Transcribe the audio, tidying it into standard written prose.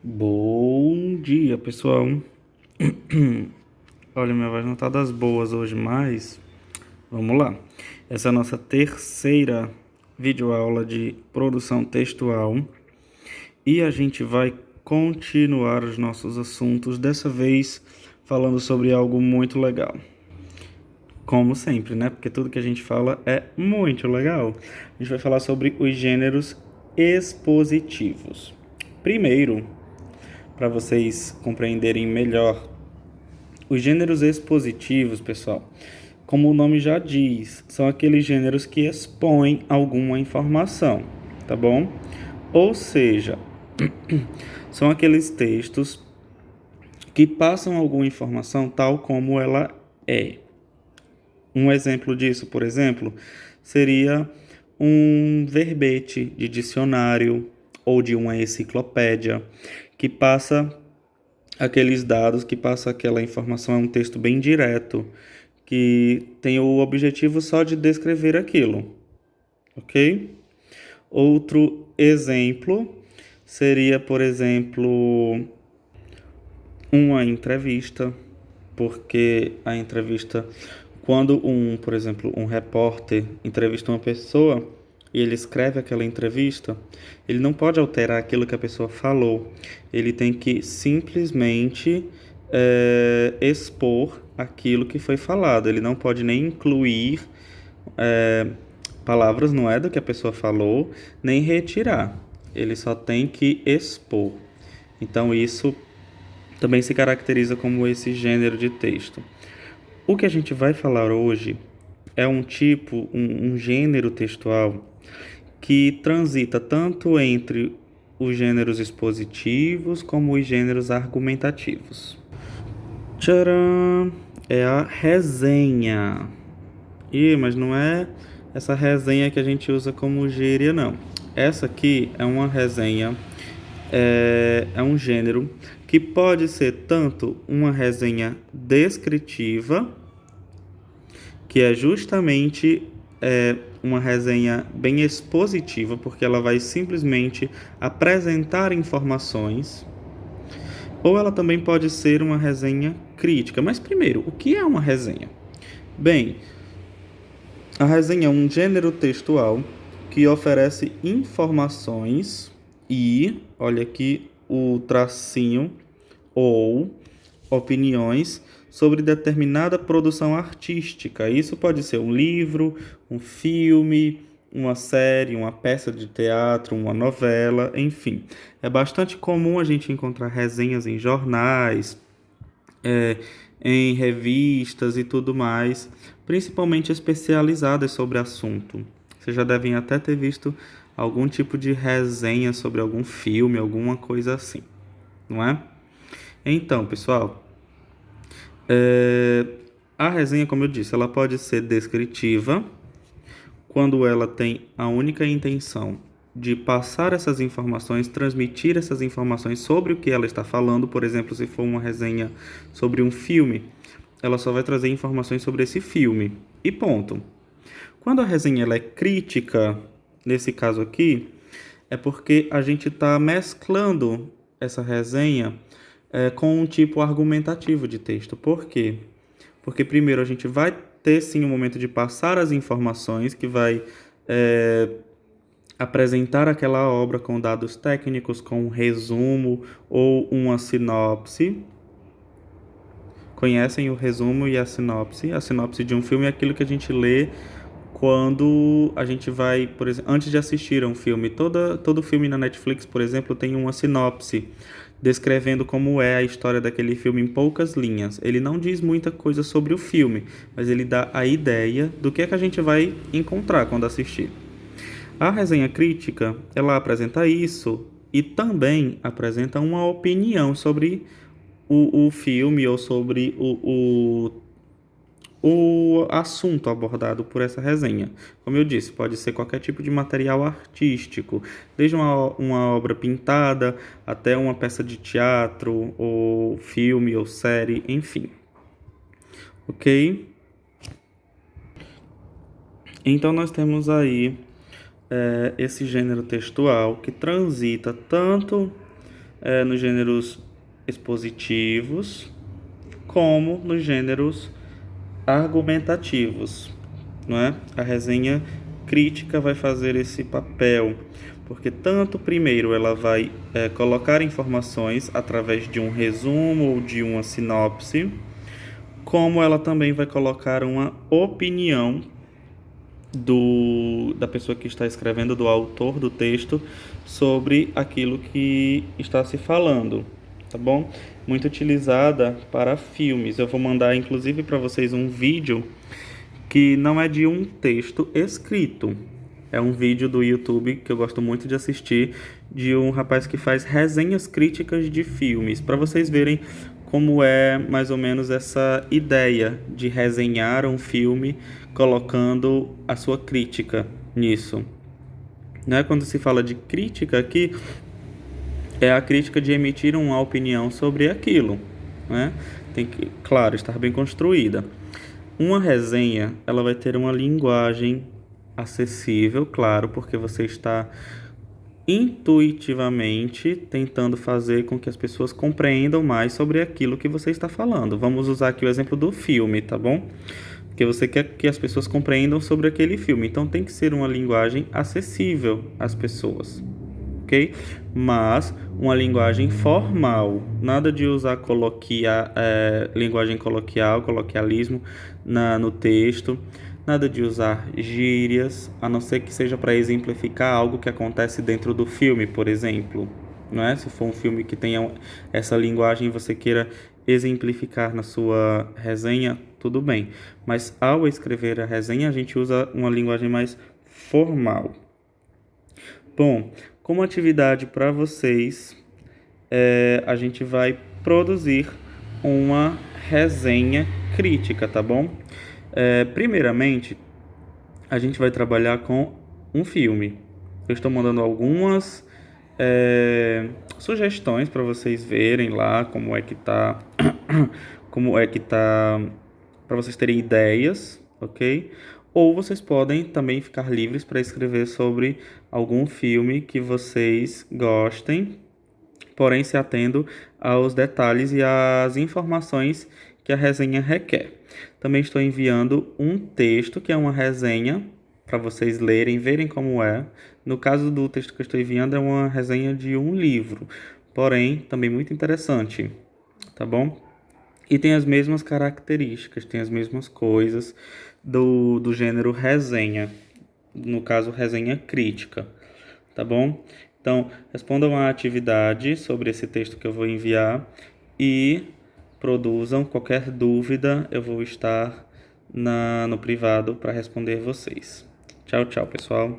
Bom dia, pessoal. Olha, minha voz não tá das boas hoje, mas vamos lá. Essa é a nossa terceira videoaula de produção textual e a gente vai continuar os nossos assuntos, dessa vez falando sobre algo muito legal. Como sempre, né? Porque tudo que a gente fala é muito legal. A gente vai falar sobre os gêneros expositivos. Primeiro, para vocês compreenderem melhor os gêneros expositivos, pessoal, como o nome já diz, são aqueles gêneros que expõem alguma informação, tá bom? Ou seja, são aqueles textos que passam alguma informação tal como ela é. Um exemplo disso, por exemplo, seria um verbete de dicionário ou de uma enciclopédia que passa aqueles dados, que passa aquela informação, é um texto bem direto, que tem o objetivo só de descrever aquilo, ok? Outro exemplo seria, por exemplo, uma entrevista, porque a entrevista, quando por exemplo, um repórter entrevista uma pessoa e ele escreve aquela entrevista, ele não pode alterar aquilo que a pessoa falou, ele tem que simplesmente expor aquilo que foi falado, ele não pode nem incluir palavras, não é, do que a pessoa falou, nem retirar, ele só tem que expor. Então isso também se caracteriza como esse gênero de texto. O que a gente vai falar hoje é um gênero textual que transita tanto entre os gêneros expositivos como os gêneros argumentativos. Tcharam! É a resenha. Mas não é essa resenha que a gente usa como gíria, não. Essa aqui é uma resenha, é um gênero que pode ser tanto uma resenha descritiva, que é justamente uma resenha bem expositiva, porque ela vai simplesmente apresentar informações, ou ela também pode ser uma resenha crítica. Mas primeiro, o que é uma resenha? Bem, a resenha é um gênero textual que oferece informações e, olha aqui o tracinho, ou opiniões sobre determinada produção artística. Isso pode ser um livro, um filme, uma série, uma peça de teatro, uma novela, enfim. É bastante comum a gente encontrar resenhas em jornais, é, em revistas e tudo mais, principalmente especializadas sobre assunto. Vocês já devem até ter visto algum tipo de resenha sobre algum filme, alguma coisa assim, não é? Então, pessoal, a resenha, como eu disse, ela pode ser descritiva, quando ela tem a única intenção de passar essas informações, transmitir essas informações sobre o que ela está falando. Por exemplo, se for uma resenha sobre um filme, ela só vai trazer informações sobre esse filme. E ponto. Quando a resenha ela é crítica, nesse caso aqui, é porque a gente está mesclando essa resenha com um tipo argumentativo de texto. Por quê? Porque primeiro a gente vai ter sim um momento de passar as informações, que vai apresentar aquela obra com dados técnicos, com um resumo ou uma sinopse. Conhecem o resumo e a sinopse? A sinopse de um filme é aquilo que a gente lê quando a gente vai, por exemplo, antes de assistir a um filme. Todo filme na Netflix, por exemplo, tem uma sinopse descrevendo como é a história daquele filme em poucas linhas. Ele não diz muita coisa sobre o filme, mas ele dá a ideia do que é que a gente vai encontrar quando assistir. A resenha crítica, ela apresenta isso e também apresenta uma opinião sobre o filme ou sobre o assunto abordado por essa resenha. Como eu disse, pode ser qualquer tipo de material artístico, desde uma obra pintada até uma peça de teatro, ou filme, ou série, enfim. Ok? Então nós temos aí esse gênero textual que transita tanto nos gêneros expositivos, como nos gêneros argumentativos, não é? A resenha crítica vai fazer esse papel, porque tanto primeiro ela vai colocar informações através de um resumo ou de uma sinopse, como ela também vai colocar uma opinião da pessoa que está escrevendo, do autor do texto, sobre aquilo que está se falando, tá bom? Muito utilizada para filmes. Eu vou mandar inclusive para vocês um vídeo que não é de um texto escrito. É um vídeo do YouTube que eu gosto muito de assistir, de um rapaz que faz resenhas críticas de filmes, para vocês verem como é mais ou menos essa ideia de resenhar um filme colocando a sua crítica nisso. Né? Quando se fala de crítica aqui, é a crítica de emitir uma opinião sobre aquilo, né? Tem que, claro, estar bem construída. Uma resenha, ela vai ter uma linguagem acessível, claro, porque você está intuitivamente tentando fazer com que as pessoas compreendam mais sobre aquilo que você está falando. Vamos usar aqui o exemplo do filme, tá bom? Porque você quer que as pessoas compreendam sobre aquele filme, então tem que ser uma linguagem acessível às pessoas, ok? Mas uma linguagem formal, nada de usar linguagem coloquial, coloquialismo no texto, nada de usar gírias, a não ser que seja para exemplificar algo que acontece dentro do filme, por exemplo, não é? Se for um filme que tenha essa linguagem e você queira exemplificar na sua resenha, tudo bem. Mas ao escrever a resenha, a gente usa uma linguagem mais formal. Bom, como atividade para vocês, a gente vai produzir uma resenha crítica, tá bom? Primeiramente, a gente vai trabalhar com um filme. Eu estou mandando algumas sugestões para vocês verem lá como é que tá, para vocês terem ideias, ok? Ou vocês podem também ficar livres para escrever sobre algum filme que vocês gostem, porém se atendo aos detalhes e às informações que a resenha requer. Também estou enviando um texto que é uma resenha para vocês lerem, verem como é. No caso do texto que eu estou enviando é uma resenha de um livro, porém também muito interessante, tá bom? E tem as mesmas características, tem as mesmas coisas do gênero resenha, no caso resenha crítica, tá bom? Então, respondam a atividade sobre esse texto que eu vou enviar e produzam. Qualquer dúvida, eu vou estar no privado para responder vocês. Tchau, tchau, pessoal.